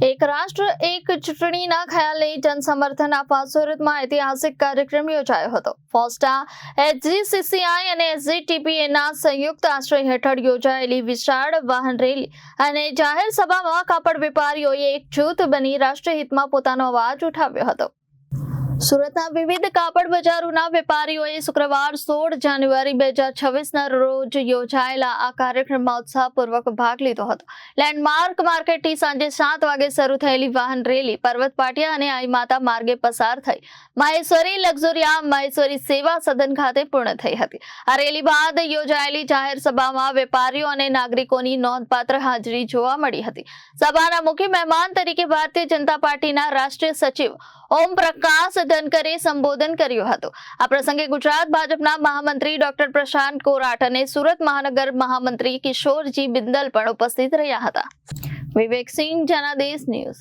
એક રાષ્ટ્ર એક ચૂંટણીના ખ્યાલને જનસમર્થન આપવા સુરતમાં ઐતિહાસિક કાર્યક્રમ યોજાયો હતો। ફોસ્ટા, એચજીસીસીઆઈ અને એસજીટીપીએના સંયુક્ત આશ્રય હેઠળ યોજાયેલી વિશાળ વાહન રેલી અને જાહેર સભામાં કાપડ વેપારીઓએ એક જૂથ બની રાષ્ટ્રહિતમાં પોતાનો અવાજ ઉઠાવ્યો હતો। સુરતના વિવિધ કાપડ બજારોના વેપારીઓએ શુક્રવાર 16 જાન્યુઆરી 2026ના રોજ યોજાયેલા આ કાર્યક્રમમાં ઉત્સાહપૂર્વક ભાગ લીધો હતો। લેન્ડમાર્ક માર્કેટથી સાંજે 7 વાગે શરૂ થયેલી વાહન રેલી પર્વત પાટિયા અને આઈ માતા માર્ગે પસાર થઈ માહેશ્વરી લક્ઝુરિયા માહેશ્વરી સેવા સદન ખાતે પૂર્ણ થઈ હતી। આ રેલી બાદ યોજાયેલી જાહેર સભામાં વેપારીઓ અને નાગરિકોની નોંધપાત્ર હાજરી જોવા મળી હતી। સભાના મુખ્ય મહેમાન તરીકે ભારતીય જનતા પાર્ટીના રાષ્ટ્રીય સચિવ ઓમ પ્રકાશ ધનકરે સંબોધન કર્યું હતું। આ પ્રસંગે ગુજરાત ભાજપના મહામંત્રી ડોક્ટર પ્રશાંત કોરાટ અને સુરત મહાનગર મહામંત્રી કિશોરજી બિંદલ પણ ઉપસ્થિત રહ્યા હતા। વિવેક સિંહ, જનાદેશ ન્યૂઝ।